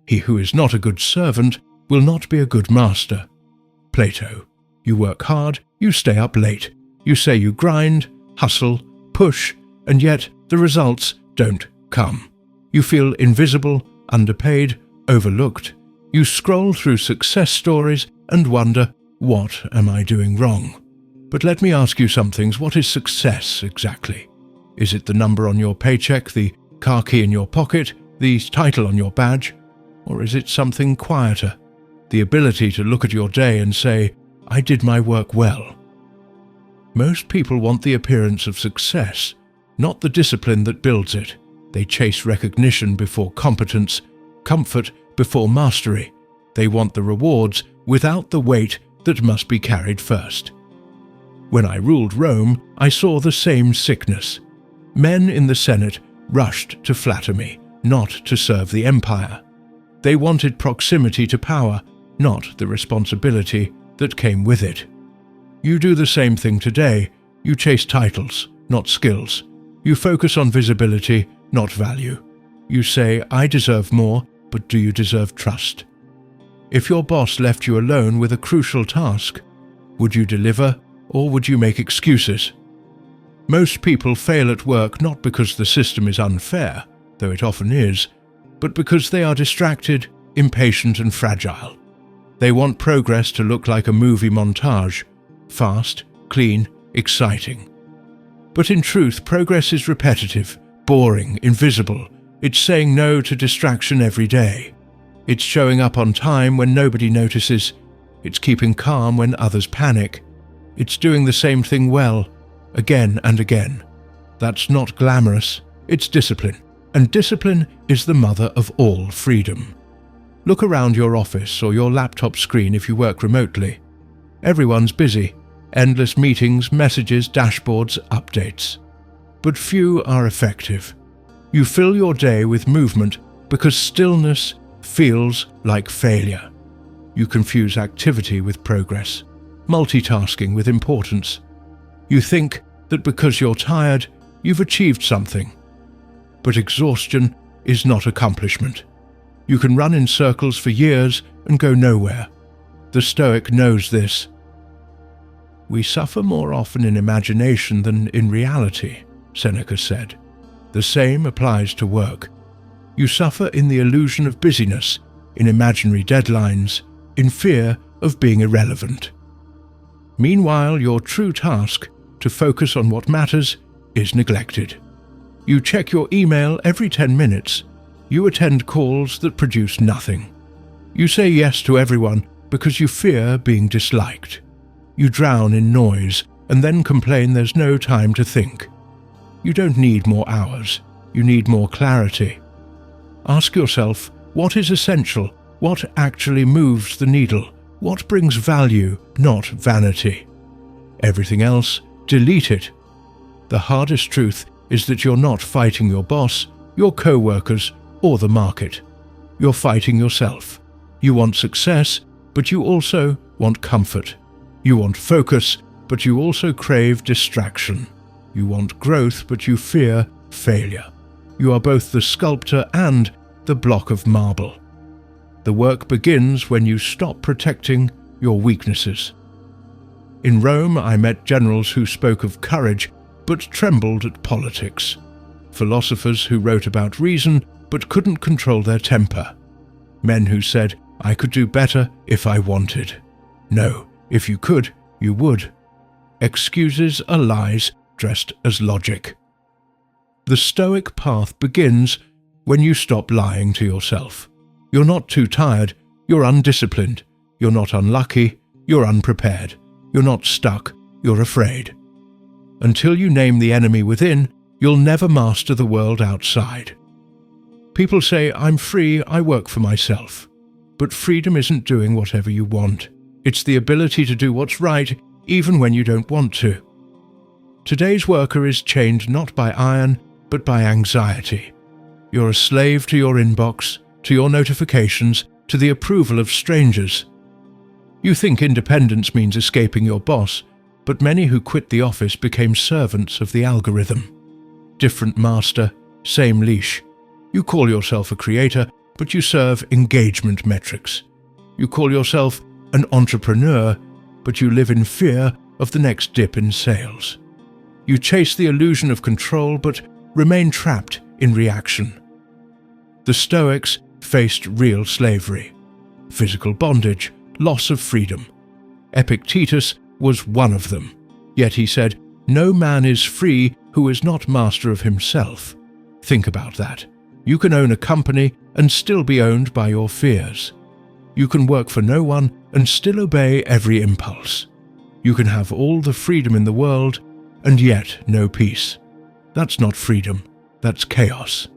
He who is not a good servant will not be a good master. Plato. You work hard, you stay up late. You say you grind, hustle, push, and yet the results don't come. You feel invisible, underpaid, overlooked. You scroll through success stories and wonder, what am I doing wrong? But let me ask you some things. What is success exactly? Is it the number on your paycheck, the car key in your pocket, the title on your badge? Or is it something quieter? The ability to look at your day and say, I did my work well. Most people want the appearance of success, not the discipline that builds it. They chase recognition before competence, comfort before mastery. They want the rewards without the weight that must be carried first. When I ruled Rome, I saw the same sickness. Men in the Senate rushed to flatter me, not to serve the empire. They wanted proximity to power, not the responsibility that came with it. You do the same thing today. You chase titles, not skills. You focus on visibility, not value. You say, I deserve more, but do you deserve trust? If your boss left you alone with a crucial task, would you deliver or would you make excuses? Most people fail at work not because the system is unfair, though it often is, but because they are distracted, impatient and fragile. They want progress to look like a movie montage, fast, clean, exciting. But in truth, progress is repetitive, boring, invisible. It's saying no to distraction every day. It's showing up on time when nobody notices. It's keeping calm when others panic. It's doing the same thing well, again and again. That's not glamorous, it's discipline. And discipline is the mother of all freedom. Look around your office or your laptop screen if you work remotely. Everyone's busy. Endless meetings, messages, dashboards, updates. But few are effective. You fill your day with movement because stillness feels like failure. You confuse activity with progress, multitasking with importance. You think that because you're tired, you've achieved something. But exhaustion is not accomplishment. You can run in circles for years and go nowhere. The Stoic knows this. We suffer more often in imagination than in reality, Seneca said. The same applies to work. You suffer in the illusion of busyness, in imaginary deadlines, in fear of being irrelevant. Meanwhile, your true task, to focus on what matters, is neglected. You check your email every 10 minutes. You attend calls that produce nothing. You say yes to everyone because you fear being disliked. You drown in noise and then complain there's no time to think. You don't need more hours. You need more clarity. Ask yourself, what is essential? What actually moves the needle? What brings value, not vanity? Everything else, delete it. The hardest truth is that you're not fighting your boss, your co-workers, or the market. You're fighting yourself. You want success, but you also want comfort. You want focus, but you also crave distraction. You want growth, but you fear failure. You are both the sculptor and the block of marble. The work begins when you stop protecting your weaknesses. In Rome, I met generals who spoke of courage, but trembled at politics. Philosophers who wrote about reason, but couldn't control their temper. Men who said, I could do better if I wanted. No, if you could, you would. Excuses are lies dressed as logic. The Stoic path begins when you stop lying to yourself. You're not too tired, you're undisciplined. You're not unlucky, you're unprepared. You're not stuck, you're afraid. Until you name the enemy within, you'll never master the world outside. People say, I'm free, I work for myself. But freedom isn't doing whatever you want. It's the ability to do what's right, even when you don't want to. Today's worker is chained not by iron, but by anxiety. You're a slave to your inbox, to your notifications, to the approval of strangers. You think independence means escaping your boss, but many who quit the office became servants of the algorithm. Different master, same leash. You call yourself a creator, but you serve engagement metrics. You call yourself an entrepreneur, but you live in fear of the next dip in sales. You chase the illusion of control, but remain trapped in reaction. The Stoics faced real slavery, physical bondage, loss of freedom. Epictetus was one of them, yet he said, "No man is free who is not master of himself." Think about that. You can own a company and still be owned by your fears. You can work for no one and still obey every impulse. You can have all the freedom in the world and yet no peace. That's not freedom, that's chaos.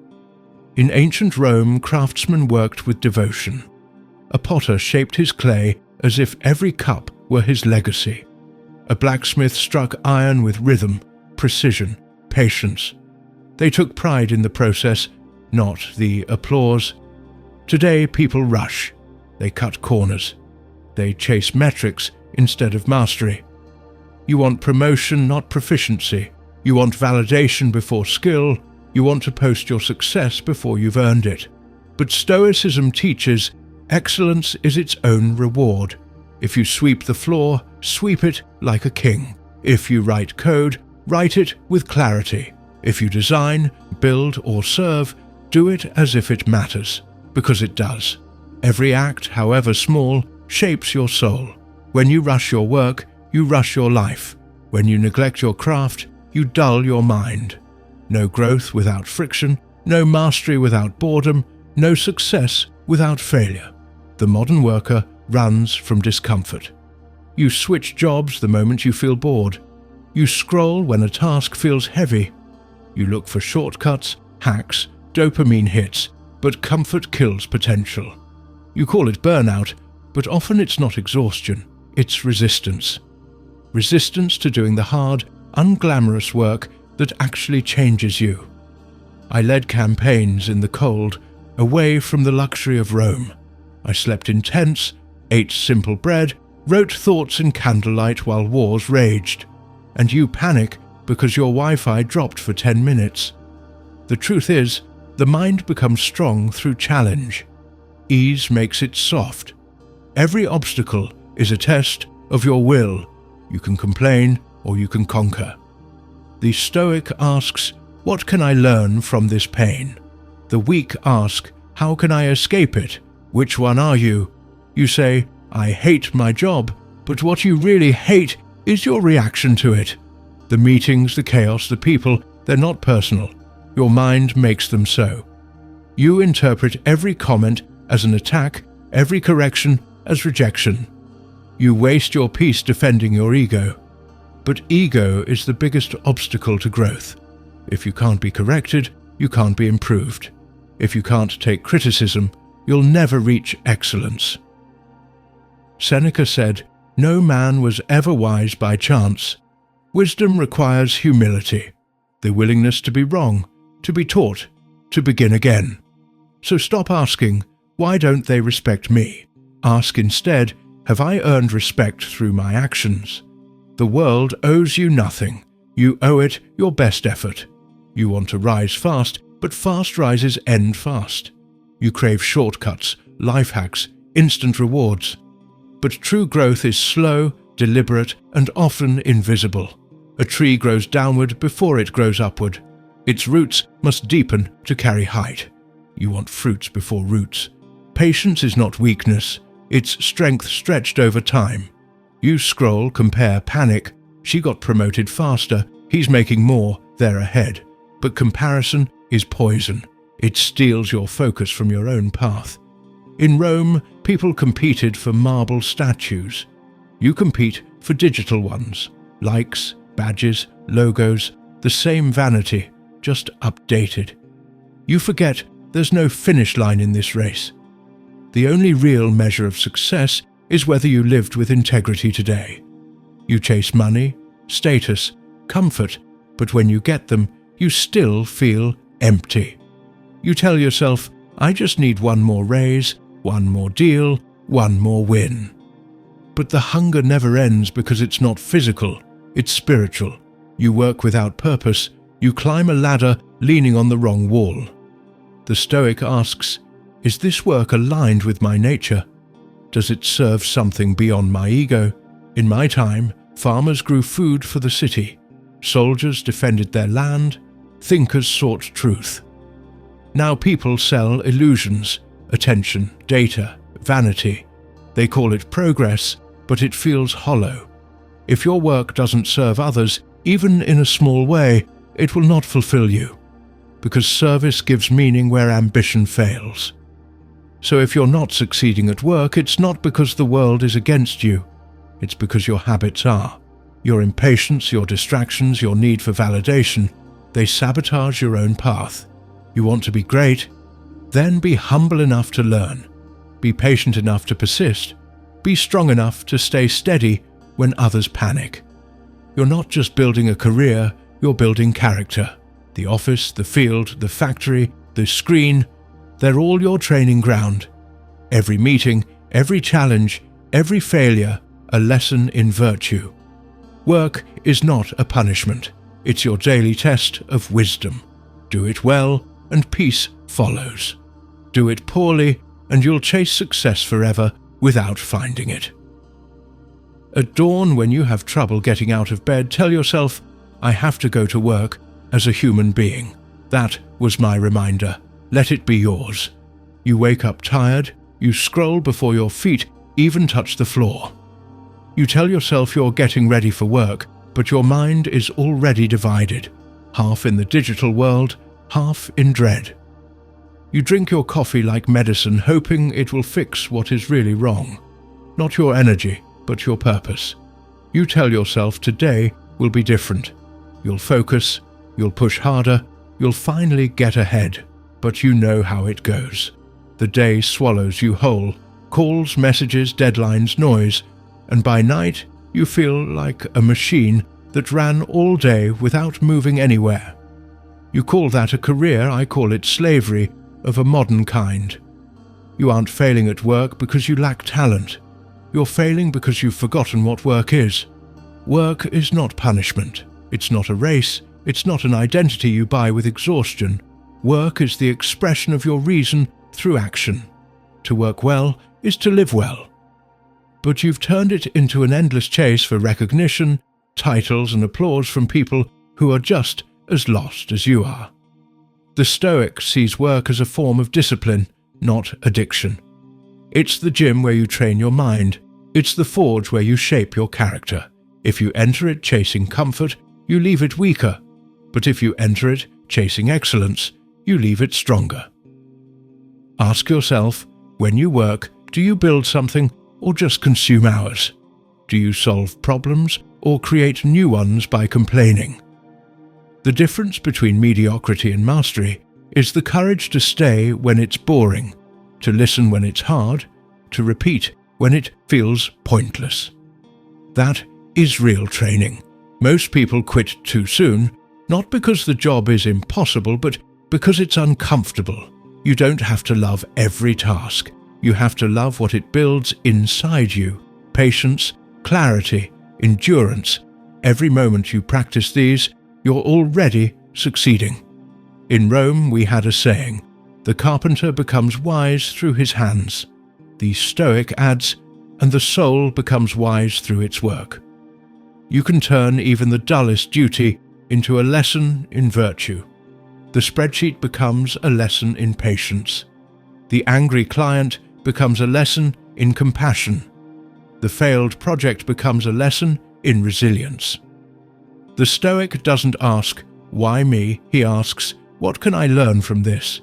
In ancient Rome, craftsmen worked with devotion. A potter shaped his clay as if every cup were his legacy. A blacksmith struck iron with rhythm, precision, patience. They took pride in the process, not the applause. Today people rush. They cut corners. They chase metrics instead of mastery. You want promotion, not proficiency. You want validation before skill. You want to post your success before you've earned it. But Stoicism teaches excellence is its own reward. If you sweep the floor, sweep it like a king. If you write code, write it with clarity. If you design, build, or serve, do it as if it matters, because it does. Every act, however small, shapes your soul. When you rush your work, you rush your life. When you neglect your craft, you dull your mind. No growth without friction, no mastery without boredom, no success without failure. The modern worker runs from discomfort. You switch jobs the moment you feel bored. You scroll when a task feels heavy. You look for shortcuts, hacks, dopamine hits, but comfort kills potential. You call it burnout, but often it's not exhaustion, it's resistance. Resistance to doing the hard, unglamorous work that actually changes you. I led campaigns in the cold, away from the luxury of Rome. I slept in tents, ate simple bread, wrote thoughts in candlelight while wars raged. And you panic because your Wi-Fi dropped for 10 minutes. The truth is, the mind becomes strong through challenge. Ease makes it soft. Every obstacle is a test of your will. You can complain or you can conquer. The Stoic asks, what can I learn from this pain? The weak ask, how can I escape it? Which one are you? You say, I hate my job, but what you really hate is your reaction to it. The meetings, the chaos, the people, they're not personal. Your mind makes them so. You interpret every comment as an attack, every correction as rejection. You waste your peace defending your ego. But ego is the biggest obstacle to growth. If you can't be corrected, you can't be improved. If you can't take criticism, you'll never reach excellence. Seneca said, no man was ever wise by chance. Wisdom requires humility, the willingness to be wrong, to be taught, to begin again. So stop asking, why don't they respect me? Ask instead, have I earned respect through my actions? The world owes you nothing. You owe it your best effort. You want to rise fast, but fast rises end fast. You crave shortcuts, life hacks, instant rewards. But true growth is slow, deliberate, and often invisible. A tree grows downward before it grows upward. Its roots must deepen to carry height. You want fruits before roots. Patience is not weakness, it's strength stretched over time. You scroll, compare, panic. She got promoted faster, he's making more, they're ahead. But comparison is poison. It steals your focus from your own path. In Rome, people competed for marble statues. You compete for digital ones. Likes, badges, logos, the same vanity, just updated. You forget there's no finish line in this race. The only real measure of success is whether you lived with integrity today. You chase money, status, comfort, but when you get them, you still feel empty. You tell yourself, I just need one more raise, one more deal, one more win. But the hunger never ends because it's not physical, it's spiritual. You work without purpose, you climb a ladder leaning on the wrong wall. The Stoic asks, Is this work aligned with my nature? Does it serve something beyond my ego? In my time, farmers grew food for the city. Soldiers defended their land. Thinkers sought truth. Now people sell illusions, attention, data, vanity. They call it progress, but it feels hollow. If your work doesn't serve others, even in a small way, it will not fulfill you, because service gives meaning where ambition fails. So if you're not succeeding at work, it's not because the world is against you. It's because your habits are. Your impatience, your distractions, your need for validation, they sabotage your own path. You want to be great? Then be humble enough to learn. Be patient enough to persist. Be strong enough to stay steady when others panic. You're not just building a career, you're building character. The office, the field, the factory, the screen, they're all your training ground. Every meeting, every challenge, every failure, a lesson in virtue. Work is not a punishment. It's your daily test of wisdom. Do it well, and peace follows. Do it poorly, and you'll chase success forever without finding it. At dawn, when you have trouble getting out of bed, tell yourself, I have to go to work as a human being. That was my reminder. Let it be yours. You wake up tired, you scroll before your feet even touch the floor. You tell yourself you're getting ready for work, but your mind is already divided, half in the digital world, half in dread. You drink your coffee like medicine, hoping it will fix what is really wrong. Not your energy, but your purpose. You tell yourself today will be different. You'll focus, you'll push harder, you'll finally get ahead. But you know how it goes. The day swallows you whole, calls, messages, deadlines, noise, and by night you feel like a machine that ran all day without moving anywhere. You call that a career, I call it slavery of a modern kind. You aren't failing at work because you lack talent. You're failing because you've forgotten what work is. Work is not punishment. It's not a race. It's not an identity you buy with exhaustion. Work is the expression of your reason through action. To work well is to live well. But you've turned it into an endless chase for recognition, titles, and applause from people who are just as lost as you are. The Stoic sees work as a form of discipline, not addiction. It's the gym where you train your mind. It's the forge where you shape your character. If you enter it chasing comfort, you leave it weaker. But if you enter it chasing excellence, you leave it stronger. Ask yourself, when you work, do you build something or just consume hours? Do you solve problems or create new ones by complaining? The difference between mediocrity and mastery is the courage to stay when it's boring, to listen when it's hard, to repeat when it feels pointless. That is real training. Most people quit too soon, not because the job is impossible, but because it's uncomfortable. You don't have to love every task. You have to love what it builds inside you. Patience, clarity, endurance. Every moment you practice these, you're already succeeding. In Rome, we had a saying, the carpenter becomes wise through his hands. The Stoic adds, and the soul becomes wise through its work. You can turn even the dullest duty into a lesson in virtue. The spreadsheet becomes a lesson in patience. The angry client becomes a lesson in compassion. The failed project becomes a lesson in resilience. The Stoic doesn't ask, why me? He asks, what can I learn from this?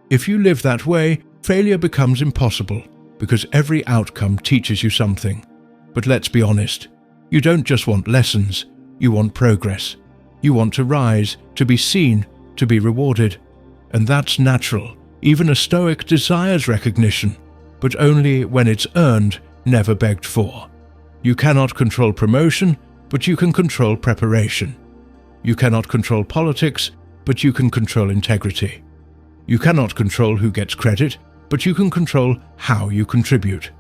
If you live that way, failure becomes impossible, because every outcome teaches you something. But let's be honest, you don't just want lessons, you want progress. You want to rise, to be seen, to be rewarded. And that's natural. Even a Stoic desires recognition, but only when it's earned, never begged for. You cannot control promotion, but you can control preparation. You cannot control politics, but you can control integrity. You cannot control who gets credit, but you can control how you contribute.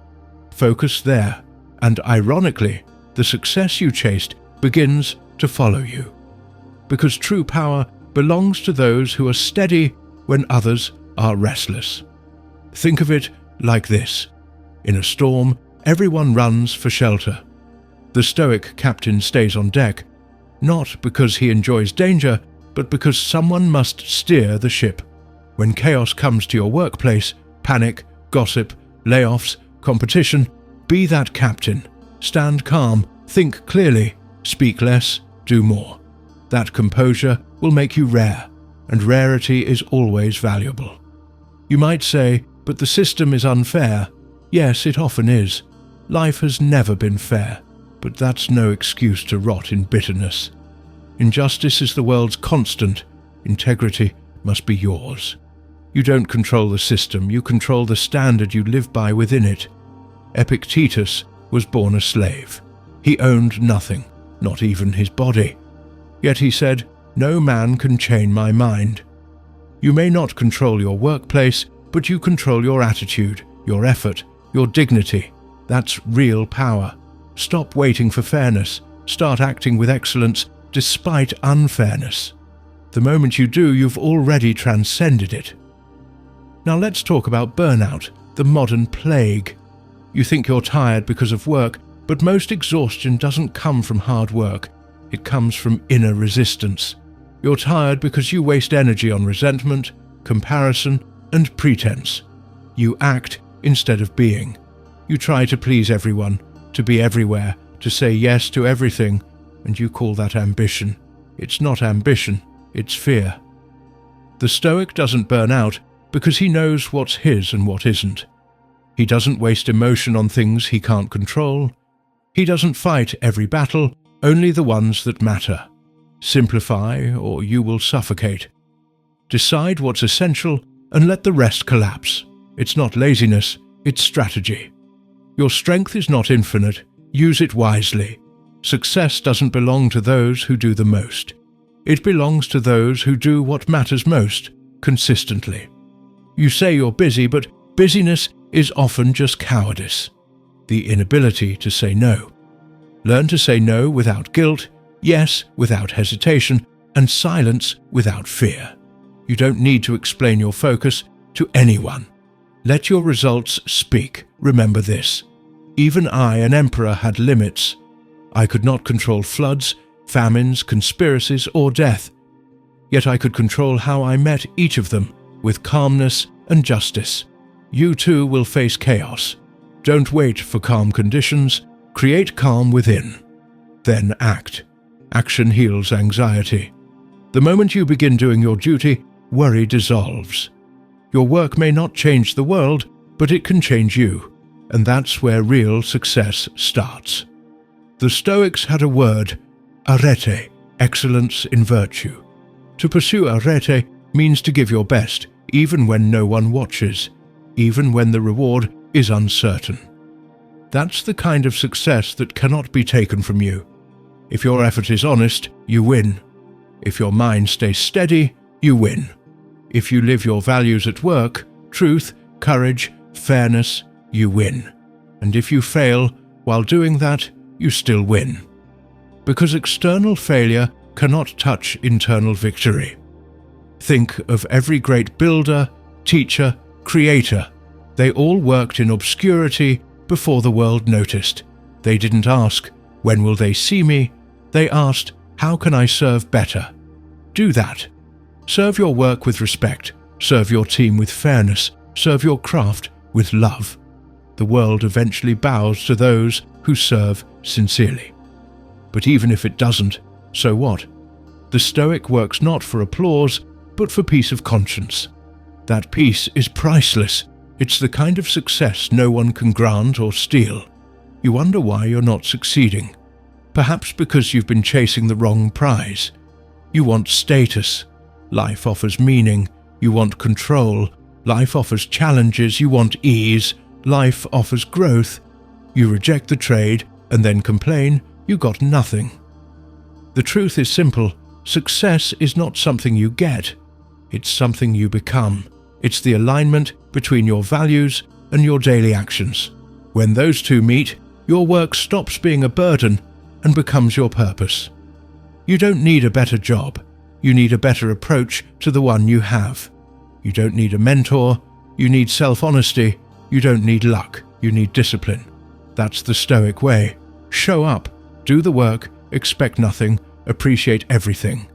Focus there, and ironically, the success you chased begins to follow you. Because true power belongs to those who are steady when others are restless. Think of it like this. In a storm, everyone runs for shelter. The Stoic captain stays on deck, not because he enjoys danger, but because someone must steer the ship. When chaos comes to your workplace, panic, gossip, layoffs, competition, be that captain. Stand calm, think clearly, speak less, do more. That composure will make you rare, and rarity is always valuable. You might say, but the system is unfair. Yes, it often is. Life has never been fair, but that's no excuse to rot in bitterness. Injustice is the world's constant. Integrity must be yours. You don't control the system, you control the standard you live by within it. Epictetus was born a slave. He owned nothing, not even his body. Yet he said, "No man can chain my mind." You may not control your workplace, but you control your attitude, your effort, your dignity. That's real power. Stop waiting for fairness. Start acting with excellence despite unfairness. The moment you do, you've already transcended it. Now let's talk about burnout, the modern plague. You think you're tired because of work, but most exhaustion doesn't come from hard work. It comes from inner resistance. You're tired because you waste energy on resentment, comparison, and pretense. You act instead of being. You try to please everyone, to be everywhere, to say yes to everything, and you call that ambition. It's not ambition, it's fear. The Stoic doesn't burn out because he knows what's his and what isn't. He doesn't waste emotion on things he can't control. He doesn't fight every battle, only the ones that matter. Simplify, or you will suffocate. Decide what's essential and let the rest collapse. It's not laziness, it's strategy. Your strength is not infinite, use it wisely. Success doesn't belong to those who do the most. It belongs to those who do what matters most, consistently. You say you're busy, but busyness is often just cowardice. The inability to say no. Learn to say no without guilt, yes without hesitation, and silence without fear. You don't need to explain your focus to anyone. Let your results speak. Remember this. Even I, an emperor, had limits. I could not control floods, famines, conspiracies, or death. Yet I could control how I met each of them, with calmness and justice. You too will face chaos. Don't wait for calm conditions. Create calm within. Then act. Action heals anxiety. The moment you begin doing your duty, worry dissolves. Your work may not change the world, but it can change you, and that's where real success starts. The Stoics had a word, arete, excellence in virtue. To pursue arete means to give your best, even when no one watches, even when the reward is uncertain. That's the kind of success that cannot be taken from you. If your effort is honest, you win. If your mind stays steady, you win. If you live your values at work, truth, courage, fairness, you win. And if you fail while doing that, you still win. Because external failure cannot touch internal victory. Think of every great builder, teacher, creator. They all worked in obscurity before the world noticed. They didn't ask, "When will they see me?" They asked, "How can I serve better?" Do that. Serve your work with respect. Serve your team with fairness. Serve your craft with love. The world eventually bows to those who serve sincerely. But even if it doesn't, so what? The Stoic works not for applause, but for peace of conscience. That peace is priceless. It's the kind of success no one can grant or steal. You wonder why you're not succeeding. Perhaps because you've been chasing the wrong prize. You want status. Life offers meaning. You want control. Life offers challenges. You want ease. Life offers growth. You reject the trade and then complain you got nothing. The truth is simple. Success is not something you get. It's something you become. It's the alignment between your values and your daily actions. When those two meet, your work stops being a burden and becomes your purpose. You don't need a better job. You need a better approach to the one you have. You don't need a mentor. You need self-honesty. You don't need luck. You need discipline. That's the Stoic way. Show up, do the work, expect nothing, appreciate everything.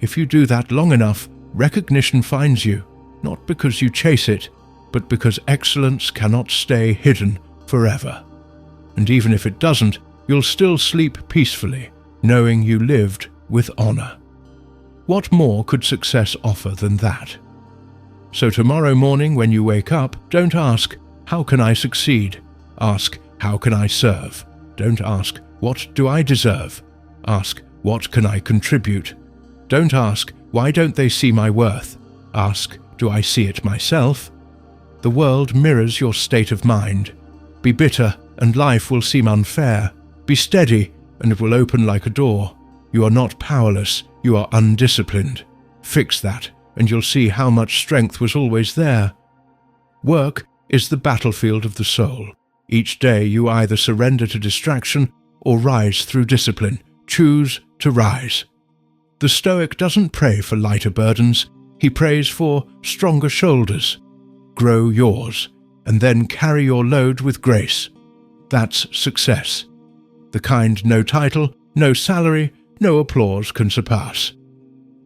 If you do that long enough, recognition finds you, not because you chase it, but because excellence cannot stay hidden forever. And even if it doesn't, you'll still sleep peacefully, knowing you lived with honor. What more could success offer than that? So tomorrow morning when you wake up, don't ask, "How can I succeed?" Ask, "How can I serve?" Don't ask, "What do I deserve?" Ask, "What can I contribute?" Don't ask, "Why don't they see my worth?" Ask, "Do I see it myself?" The world mirrors your state of mind. Be bitter, and life will seem unfair. Be steady, and it will open like a door. You are not powerless, you are undisciplined. Fix that, and you'll see how much strength was always there. Work is the battlefield of the soul. Each day you either surrender to distraction or rise through discipline. Choose to rise. The Stoic doesn't pray for lighter burdens, he prays for stronger shoulders. Grow yours, and then carry your load with grace. That's success. The kind no title, no salary, no applause can surpass.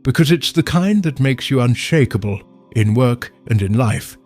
Because it's the kind that makes you unshakable in work and in life.